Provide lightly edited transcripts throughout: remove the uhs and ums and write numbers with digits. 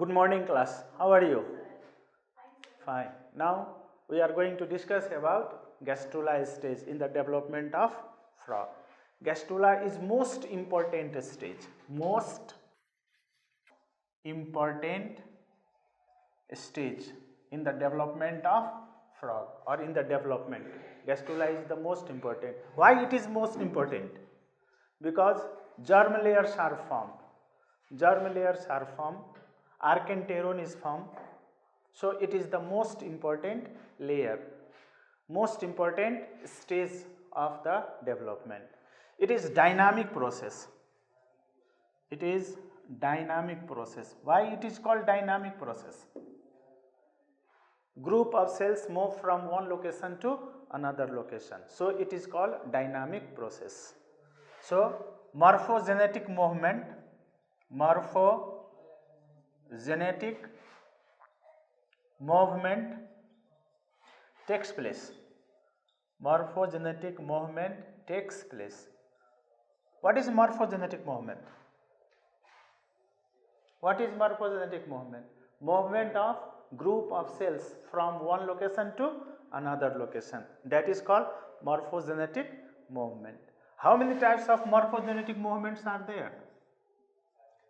Good morning class, how are you? Fine. Now we are going to discuss about gastrula stage in the development of frog. Gastrula is most important stage, most important stage in the development of frog or in the development. Gastrula is the most important. Why it is most important? Because germ layers are formed. Germ layers are formed, archenteron is formed, so it is the most important layer, most important stage of the development. It is dynamic process. It is dynamic process. Why it is called dynamic process? Group of cells move from one location to another location, so it is called dynamic process. So morphogenetic movement takes place. Morphogenetic movement takes place. What is morphogenetic movement? What is morphogenetic movement? Movement of group of cells from one location to another location. That is called morphogenetic movement. How many types of morphogenetic movements are there?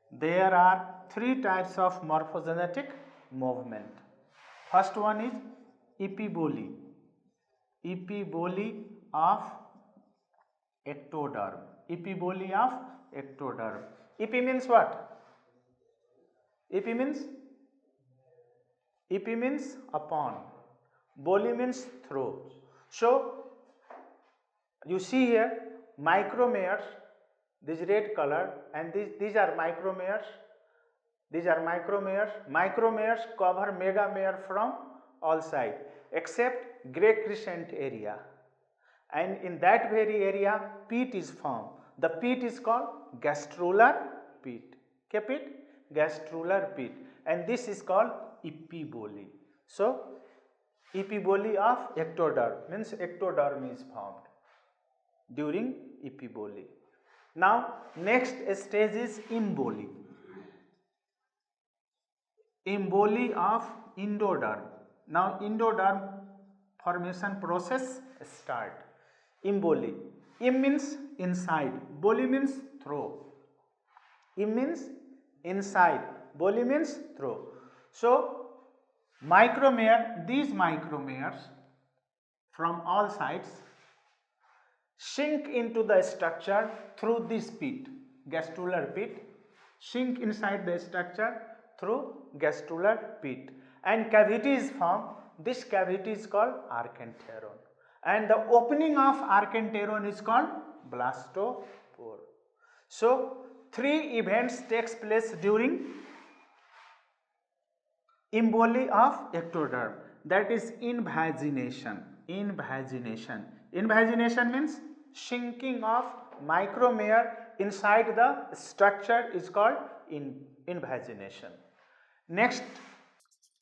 There are three types of morphogenetic movement. First one is epiboly. Epiboly of ectoderm. Epiboly of ectoderm. Epi means what? Epi means upon. Boly means through. So you see here micromeres, this red color, and these are micromeres. These are micromeres. Micromeres cover megamere from all sides except grey crescent area, and in that very area pit is formed. The pit is called gastrular pit. Keep it, gastrular pit, and this is called epiboly. So epiboly of ectoderm means ectoderm is formed during epiboly. Now next stage is emboly. Emboly of endoderm. Now endoderm formation process start. Emboly. Em means inside, boly means through. Em means inside, boly means through. So micromere, these micromeres from all sides sink into the structure through this pit, gastrular pit, sink inside the structure through gastrular pit, and cavity is formed. This cavity is called archenteron, and the opening of archenteron is called blastopore. So three events takes place during emboly of ectoderm, that is invagination. Invagination means sinking of micromere inside the structure is called invagination. Next,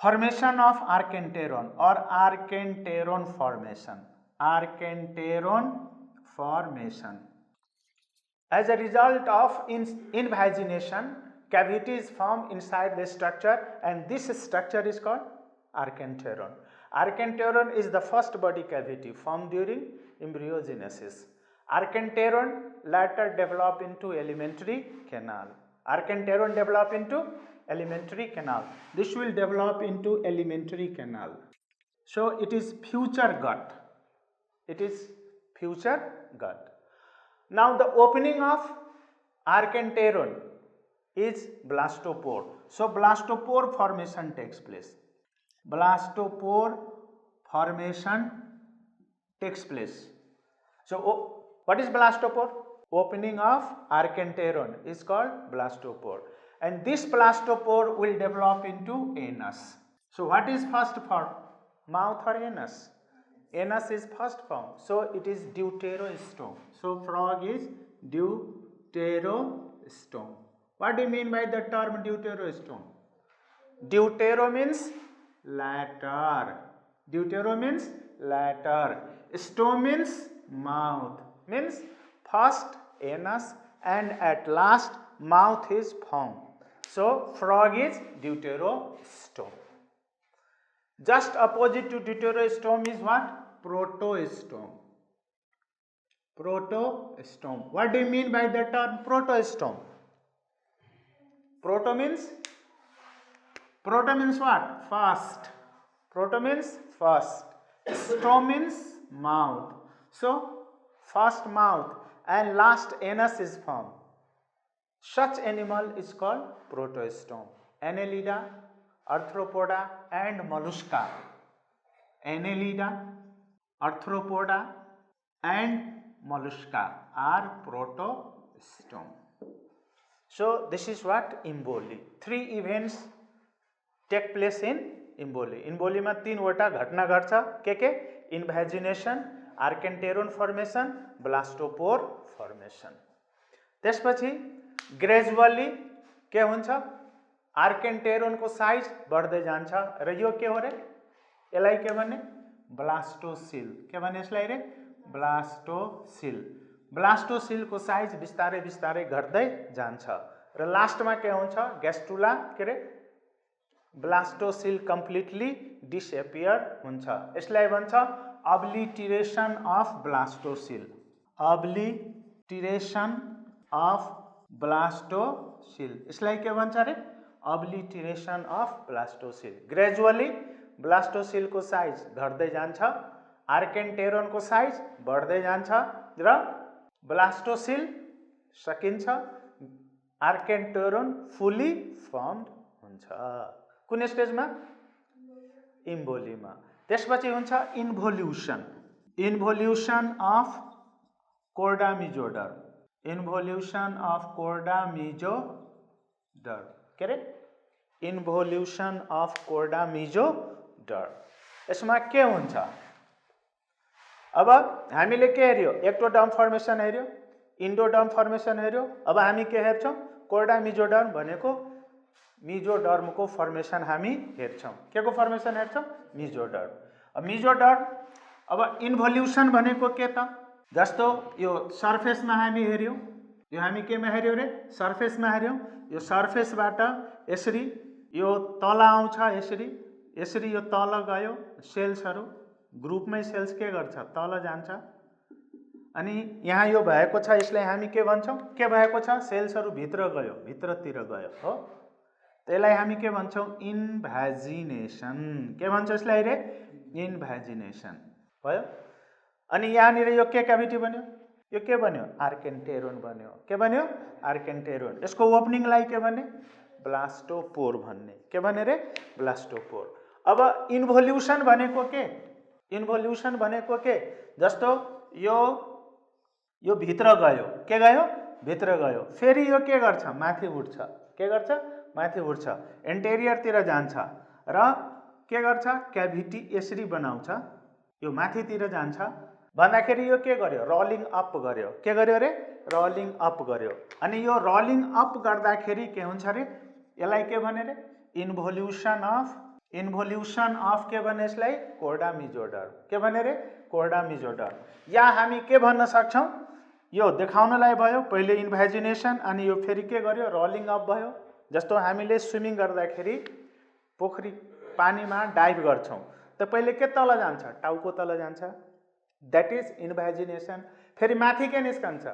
formation of archenteron or archenteron formation. Archenteron formation. As a result of invagination, cavity is formed inside the structure, and this structure is called archenteron. Archenteron is the first body cavity formed during embryogenesis. Archenteron later develop into alimentary canal. Archenteron develop into alimentary canal. This will develop into alimentary canal. So it is future gut. It is future gut. Now the opening of archenteron is blastopore. So blastopore formation takes place. Blastopore formation takes place. So what is blastopore? Opening of archenteron is called blastopore, and this blastopore will develop into anus. So what is first form, mouth or anus? Anus is first form, so it is deuterostome. So frog is deuterostome. What do you mean by the term deuterostome? Deutero means latter. Deutero means latter. Stome means mouth. Means first anus and at last mouth is formed. So frog is deuterostome. Just opposite to deuterostome is what? Protostome. Protostome. What do you mean by the term protostome? Proto means what? First. Proto means first. Stome means mouth. So first mouth and last anus is formed. Such animal is called protostome. Annelida, Arthropoda and Mollusca. Annelida, Arthropoda and Mollusca are protostome. So this is what emboli. 3 events take place in emboli. emboli मा 3 वटा घटना घट्छ के इन्भ्याजिनेसन, आर्केन्टेरोन formation, blastopore formation. त्यसपछि gradually के हुन्छ? आर्केन्टेरोन को size बढ्दै जान्छ र यो के हो रे? यसलाई के भन्ने? ब्लास्टोसिल. के भन्ने यसलाई रे? ब्लास्टोसिल. ब्लास्टोसिल को साइज बिस्तारै बिस्तारै घट्दै जान्छ र लास्टमा के हुन्छ? गैस्ट्रुला के रे? ब्लास्टोसिल कम्प्लिटली डिसएपियर हुन्छ. यसलाई भन्छ obliteration of blastocoel. Obliteration of blastocoel. यसलाई के भन्छ रे? Obliteration of blastocoel. Gradually blastocoel को साइज घट्दै जान्छ, आर्केन्टेरोन को साइज बढ्दै जान्छ र ब्लास्टोसिल सकिन्छ, आर्केन्टेरोन फुली फर्म्ड हुन्छ. कुन स्टेजमा? इम्बोलीमा. त्यसपछि हुन्छ involution. Involution of chorda mesoderm. Involution of chorda mesoderm. के रे? Involution of chorda mesoderm. यसमा के हुन्छ? अब हामीले के हेर्यो? एक्टोडर्म फर्मेसन हेर्यो, इन्डोडर्म फर्मेसन हेर्यो. अब हामी के हेर्छौं? कोर्डा मेजोडर्म भनेको मेजोडर्म को फर्मेसन हामी हेर्छौं. के को फर्मेसन हेर्छौं? मेजोडर्म. अब मेजोडर्म. अब इन्भोल्युसन भनेको के त? जस्तो यो सर्फेसमा हामी हेर्यो, यो हामी केमा हेर्यो रे? सर्फेसमा हेर्यो. यो सर्फेसबाट यसरी यो तल आउँछ, यसरी यसरी यो तल गयो. सेल्सहरु ग्रुपमै सेल्स के गर्छ? तल जान्छ. अनि यहाँ यो भएको छ, यसलाई हामी के भन्छौं? के भएको छ? सेल्सहरु भित्र गयो, भित्रतिर गयो हो. त्यसलाई हामी के भन्छौं? इन्भ्याजिनेसन. के भन्छ यसलाई रे? इन्भ्याजिनेसन भयो. अनि यहाँनिर यो के क्याभिटी बन्यो? यो के बन्यो? आर्केन्टेरोन बन्यो. के बन्यो? आर्केन्टेरोन. यसको ओपनिङलाई के भन्ने? ब्लास्टोपोर भन्ने. के भन्ने रे? ब्लास्टोपोर. अब इन्भोल्युसन भनेको के? इन्भोल्युसन भनेको के? जस्तो यो भित्र गयो. के गयो? भित्र गयो. फेरि यो के गर्छ? माथि उठ्छ. के गर्छ? माथि उठ्छ. एन्टेरियर तिर जान्छ र के गर्छ? क्याभिटी यसरी बनाउँछ. यो माथितिर जान्छ भन्दाखेरि यो के गर्यो? रोलिङ अप गर्यो. के गर्यो रे? रोलिङ अप गर्यो. अनि यो रोलिङ अप गर्दाखेरि के हुन्छ रे? यसलाई के भने रे? इन्भोल्युसन अफ के भने यसलाई? Korda mesoderm. के भने रे? Korda mesoderm. या हामी के भन्न सक्छौं? यो देखाउनलाई भयो पहिले इन्भ्याजिनेसन, अनि यो फेरि के गर्यो? रोलिङ अप भयो. जस्तो हामीले स्विमिङ गर्दाखेरि पोखरी पानीमा डाइभ गर्छौं त पहिले के तल जान्छ? टाउको तल जान्छ. That is invagination. फेरि माथि के निस्कन्छ?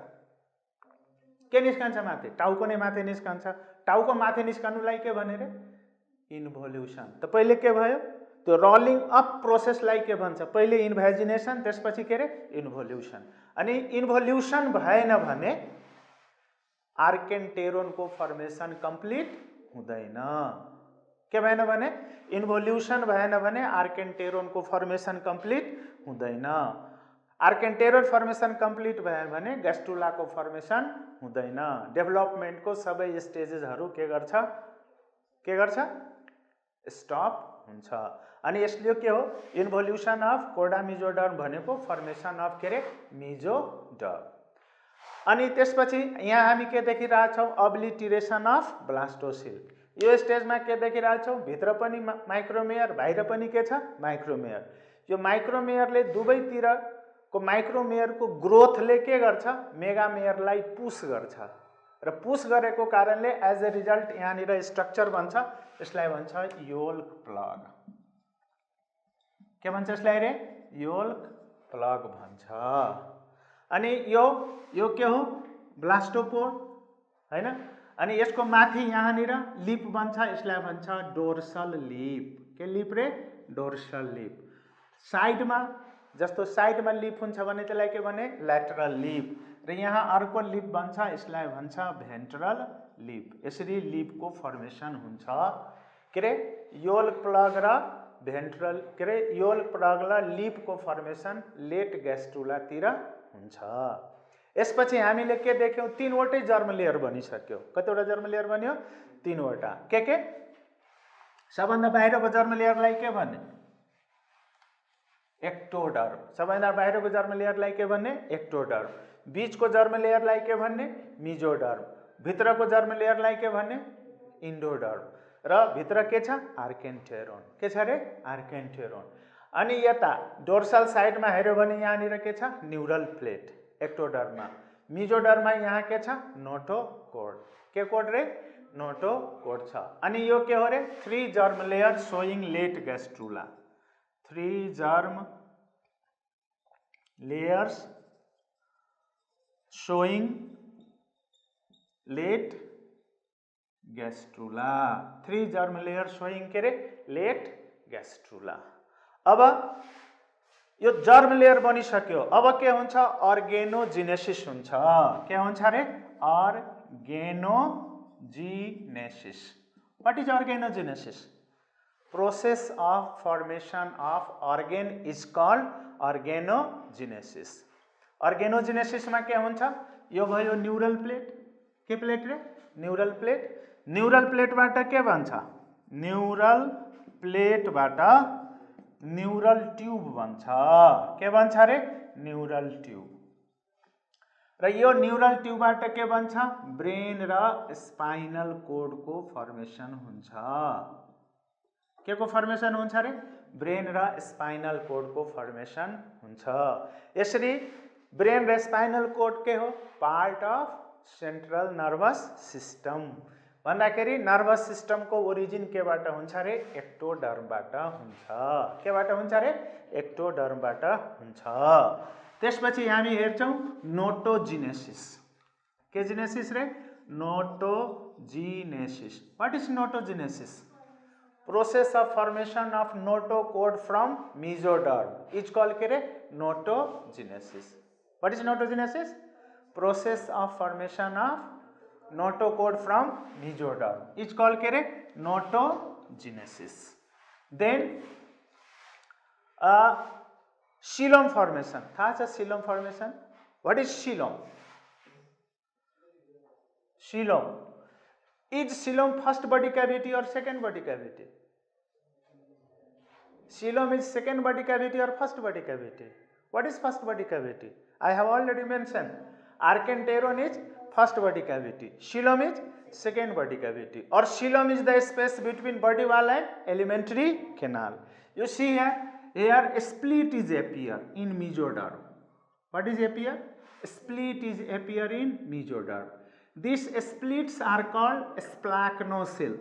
के निस्कन्छ माथि? टाउको नै माथि निस्कन्छ. टाउको माथि निस्कनुलाई के भने रे? इन्भोल्युसन. त पहिले के भयो? त्यो रोलिङ अप प्रोसेसलाई के भन्छ? पहिले इन्भ्याजिनेसन, त्यसपछि के रे? इन्भोल्युसन. अनि इन्भोल्युसन भएन भने आर्केन्टेरोन को फर्मेसन कम्प्लिट हुँदैन. के भएन भने? इन्भोल्युसन भएन भने आर्केन्टेरोन को फर्मेसन कम्प्लिट हुँदैन. आर्केन्टेरोन फर्मेसन कम्प्लिट भयो भने गैस्ट्रुला को फर्मेसन हुँदैन. डेभलपमेन्ट को सबै स्टेजेसहरु के गर्छ? के गर्छ? स्टप हुन्छ. अनि यसले के हो? इन्भोल्युसन अफ कोर्डा मेजोडर्म भनेको फर्मेसन अफ के रे? मेजोडर्म. अनि त्यसपछि यहाँ हामी के देखिरहेछौं? अब्लिटरेसन अफ ब्लास्टोसिल. यो स्टेजमा के देखिरहेछौं? भित्र पनि माइक्रोमेयर, बाहिर पनि के छ? माइक्रोमेयर. यो माइक्रोमेयरले दुवैतिरको माइक्रोमेयरको ग्रोथले के गर्छ? मेगामेयरलाई पुश गर्छ. र पुस गरेको कारणले एज अ रिजल्ट यहाँनिर स्ट्रक्चर बन्छ, यसलाई भन्छ योल्क प्लग। के भन्छ यसलाई रे? योल्क प्लग भन्छ। अनि यो के हो? ब्लास्टोपोर हैन। अनि यसको माथि यहाँनिर लिप बन्छ, यसलाई भन्छ डोर्सल लिप। के लिप रे? Dorsal lip. साइडमा जस्तो साइडमा लिप हुन्छ भने त्यसलाई के भने? Lateral lip. र यहाँ अर्को लिप बन्छ, यसलाई भन्छ भेन्ट्रल लिप। यसरी लिपको फर्मेसन हुन्छ। के रे? योल्क प्लग र भेन्ट्रल के रे योल्क प्लग र लिपको फर्मेसन लेट ग्यास्ट्रुलातिर हुन्छ। यसपछि हामीले के देख्यौं? 3 वटै जर्म लेयर बनिसक्यो। कतिवटा जर्म लेयर बन्यो? 3 वटा। के? सबभन्दा बाहिरको जर्म लेयरलाई के भन्ने? एक्टोडर्म। सबभन्दा बाहिरको जर्म लेयरलाई के भन्ने? एक्टोडर्म। बीचको जर्म लेयरलाई के भन्ने? मेसोडर्म। भित्रको जर्म लेयरलाई के भन्ने? इन्डोडर्म। र भित्र के छ? आर्केन्टेरोन। के छ रे? आर्केन्टेरोन। अनि यता डोर्सल साइडमा हेर्यो भने यहाँनिर के छ? Neural plate एक्टोडर्ममा। मेसोडर्ममा यहाँ के छ? नोटोकोड। के कोड रे? नोटोकोड छ। अनि यो के हो रे? 3 germ layer showing late gastrula. 3 germ layers showing late gastrula. 3 germ layer showing के रे? late gastrula. अब यो जर्म लेयर बनिसक्यो। अब के हुन्छ? अर्गेनोजेनेसिस हुन्छ। के हुन्छ रे? Organogenesis. What is organogenesis? Process of formation of organ is called organogenesis. Organogenesis में क्या हुन्छ? यो भयो न्यूरल प्लेट। के प्लेट रे? Neural plate. न्यूरल प्लेटबाट के बन्छ? न्यूरल प्लेटबाट न्यूरल ट्यूब बन्छ। के बन्छ रे? Neural tube. र यो न्यूरल ट्यूबबाट के बन्छ? ब्रेन र स्पाइनल कोडको फर्मेसन हुन्छ। के को फर्मेसन हुन्छ रे? ब्रेन र स्पाइनल कोडको फर्मेसन हुन्छ। यसरी ब्रेन र स्पाइनल कोड के हो? Part of central nervous system. भन्दाखेरि नर्भस सिस्टमको ओरिजिन केबाट हुन्छ रे? एक्टोडर्मबाट हुन्छ। केबाट हुन्छ रे? एक्टोडर्मबाट हुन्छ। त्यसपछि हामी हेर्छौं नोटोजेनेसिस। के जेनेसिस रे? Notogenesis. What is notogenesis? Process of formation of notocode from mesoderm is called के रे? Notogenesis. What is notogenesis? Process of formation of notocode from mesoderm is called के रे? Notogenesis. Then xylem formation. थाहा छ xylem formation? What is xylem? Xylem. Is xylem first body cavity or second body cavity? Xylem is second body cavity or first body cavity? What is first body cavity? I have already mentioned. Archenteron is first body cavity. Xylem is second body cavity. Or xylem is the space between body wall and alimentary canal. You see here split is appear in mesoderm. What is appear? Split is appear in mesoderm. These splits are called splachnocyl.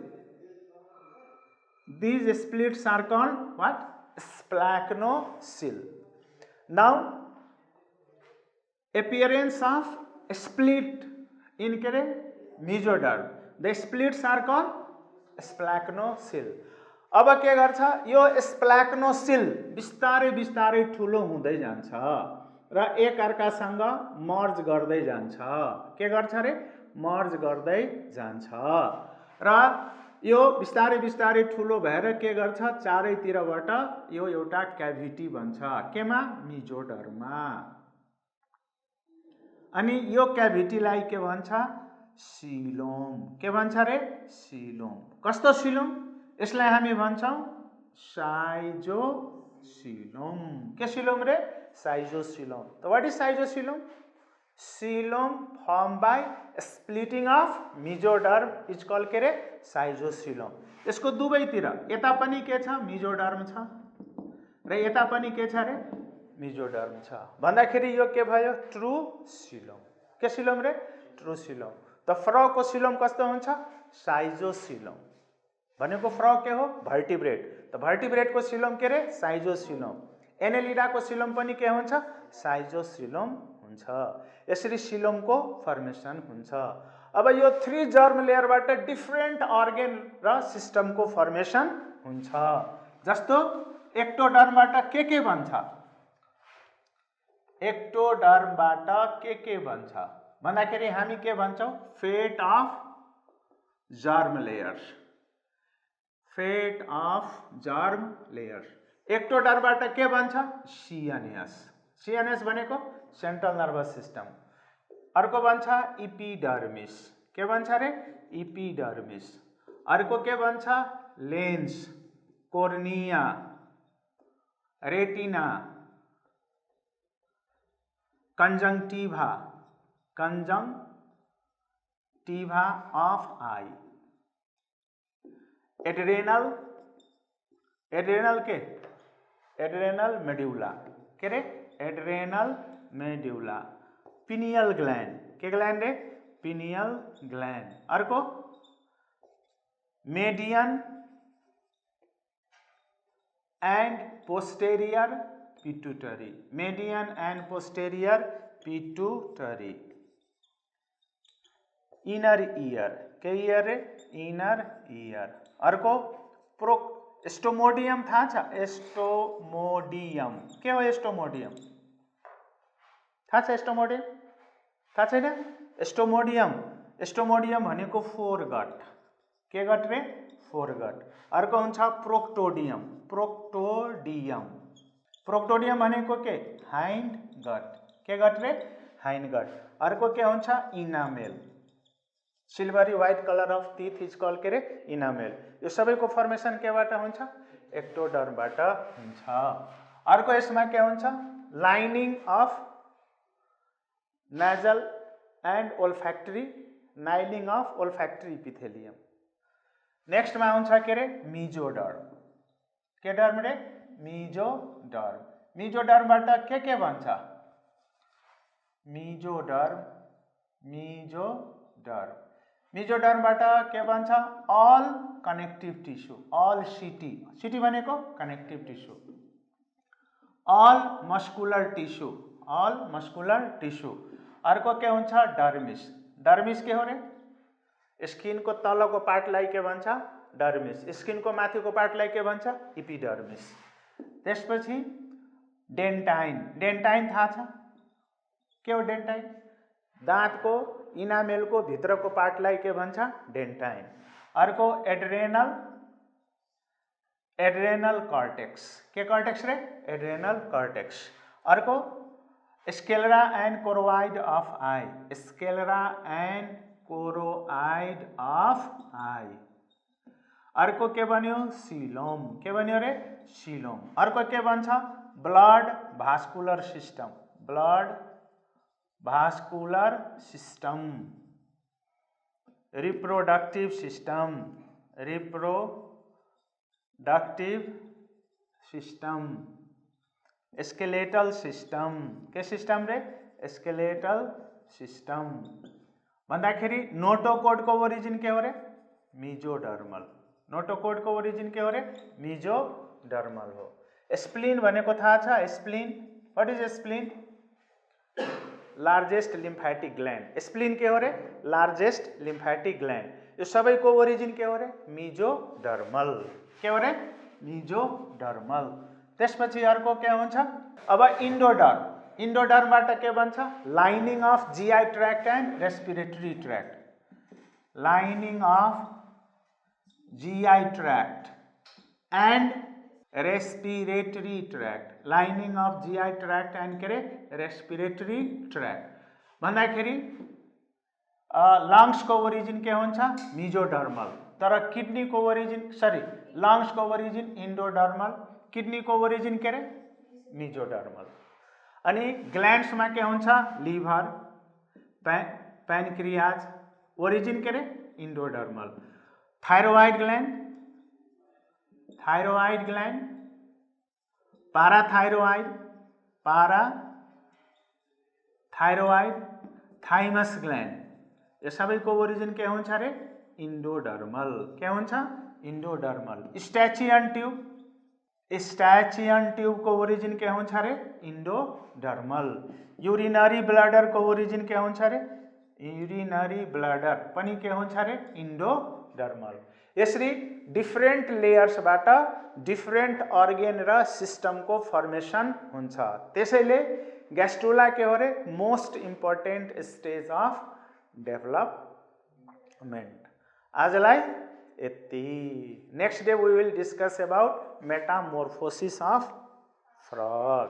These splits are called what? Splachnocyl. Now, appearance of split in mesoderm. The splits are called splachnocyl. अब के गर्छ? यो स्प्लाक्नोसिल बिस्तारै बिस्तारै ठुलो हुँदै जान्छ र एक अर्कासँग मर्ज गर्दै जान्छ। के गर्छ रे? मर्ज गर्दै जान्छ र यो बिस्तारै बिस्तारै ठुलो भएर के गर्छ? चारैतिरबाट यो एउटा क्याभिटी बन्छ। केमा? मेसोडर्ममा। अनि यो क्याभिटीलाई के भन्छ? सिलोम। के भन्छ रे? सिलोम। कस्तो सिलोम? यसलाई हामी भन्छौं साइजोसिलोम। के सिलोम रे? साइजोसिलोम। तो what is schizocoelom? Coelom formed by splitting of mesoderm is called के रे? साइजोसिलोम। यसको दुवैतिर यता पनि के छ? मेसोडर्म छ र यता पनि के छ रे? मेसोडर्म छ। भन्दाखेरि यो के भयो? True coelom. के सिलोम रे? True coelom. त फ्रगको सिलोम कस्तो हुन्छ? साइजोसिलोम। भनेको फ्रग के हो? भर्टिब्रेट। त भर्टिब्रेटको सिलोम के रे? साइजोसिलोम। एनेलिडाको सिलोम पनि के हुन्छ? साइजोसिलोम हुन्छ। यसरी सिलोमको फर्मेसन हुन्छ। अब यो 3 जर्म लेयरबाट डिफ्रेन्ट अर्गन र सिस्टमको फर्मेसन हुन्छ। जस्तो एक्टोडर्मबाट के बन्छ? एक्टोडर्मबाट के बन्छ भन्दाखेरि हामी के भन्छौँ? Fate of germ layer. Fate of germ layer. एक्टोडर्मबाट के बन्छ? सिएनएस। सिएनएस भनेको सेन्ट्रल नर्भस सिस्टम। अर्को बन्छ इपिडर्मिस। के बन्छ रे? इपिडर्मिस। अर्को के बन्छ? Lens, cornea, retina, conjunctiva, conjunctiva of eye, adrenal, adrenal के? Adrenal medulla. के रे? Adrenal medulla. Pineal gland. के ग्लैंड रे? Pineal gland. अर्को median and posterior pituitary. Median and posterior pituitary. Inner ear. के ईयर रे? Inner ear. अर्को stomodeum था छ? एस्टोमोडियम। के हो एस्टोमोडियम? था छ एस्टोमोडियम? था छैन? एस्टोमोडियम। एस्टोमोडियम भनेको फोरगट। के गट रे? फोरगट। अर्को हुन्छ प्रोक्टोडियम। प्रोक्टोडियम। प्रोक्टोडियम भनेको के? हाइन्ड गट। के गट रे? Hind gut. अर्को के हुन्छ? Enamel. Silvery white colour of teeth is called के रे? इनामेल। यो सबैको फर्मेसन केबाट हुन्छ? एक्टोडर्मबाट हुन्छ। अर्को यसमा के हुन्छ? Lining of nasal and olfactory, नाइलिङ अफ ओल्फ्याक्टरी इपिथेलियम। नेक्स्ट में हुन्छ के रे? मिजोडर्म। के डर्म रे? मिजोडर्म। मिजोडर्मबाट के भन्छ? Mesoderm, mesoderm. मिजोडर्मबाट के भन्छ? ऑल कनेक्टिव टिश्यू, ऑल सीटी। सीटी भनेको connective tissue. All muscular tissue, all muscular tissue. अर्को के हुन्छ? डर्मिस। डर्मिस के हो रे? स्किन को तलको पार्टलाई के भन्छ? डर्मिस। स्किन को माथिको पार्टलाई के भन्छ? इपिडर्मिस। त्यसपछि डेन्टाइन। डेन्टाइन थाहा छ? के हो डेन्टाइन? दाँतको इनामेलको भित्रको पार्टलाई के भन्छ? डेन्टाइन। अर्को एड्रेनल, एड्रेनल कर्टेक्स। के कर्टेक्स रे? Adrenal cortex. अर्को sclera and choroid of I. Sclera and choroid of I. अर्को के बन्यो? सिलोम। के बन्यो रे? सिलोम। अर्को के भन्छ? Blood vascular system. Blood vascular system. Reproductive system, reproductive system. Skeletal system. के सिस्टम रे? Skeletal system. भन्दाखेरि नोटोकोड को ओरिजिन के हो रे? मिजोडर्मल। नोटोकोड को ओरिजिन के हो रे? मिजोडर्मल हो। स्प्लीन भनेको थाहा छ? Spleen, what is spleen? Largest lymphatic gland. Spleen के हो रे? Largest lymphatic gland. यो सबैको ओरिजिन के हो रे? मिजोडर्मल। के हो रे? मिजोडर्मल। त्यसपछि अर्को के हुन्छ? अब इन्डोडर्म। इन्डोडर्मबाट के भन्छ? Lining of GI ट्र्याक्ट and respiratory ट्र्याक्ट। Lining of GI ट्र्याक्ट and respiratory ट्र्याक्ट। Lining of GI ट्र्याक्ट and के रे? रेस्पिरेटरी ट्र्याक्ट। भन्दाखेरि लङ्सको ओरिजिन के हुन्छ? मिजोडर्मल। तर किडनीको ओरिजिन, सरी, लङ्सको ओरिजिन इन्डोडर्मल, किडनीको ओरिजिन के रे? मिजोडर्मल। अनि ग्ल्यान्ड्समा के हुन्छ? लिभर, पैनक्रियाज, ओरिजिन के रे? Endodermal. Thyroid gland, thyroid gland, parathyroid, parathyroid, thymus gland, यो सबैको ओरिजिन के हुन्छ रे इन्डोडर्मल के हुन्छ इन्डोडर्मल स्ट्याचियन ट्युबको ओरिजिन के हुन्छ रे इन्डोडर्मल युरिनरी ब्लडरको ओरिजिन के हुन्छ रे युरिनरी ब्लडर पनि के हुन्छ रे इन्डोडर्मल यसरी डिफरेन्ट लेयर्सबाट डिफरेन्ट अर्गेन र सिस्टमको फर्मेसन हुन्छ त्यसैले ग्यास्ट्रुला के हो रे most important stage of development आजलाई यति next day we will discuss about metamorphosis of frog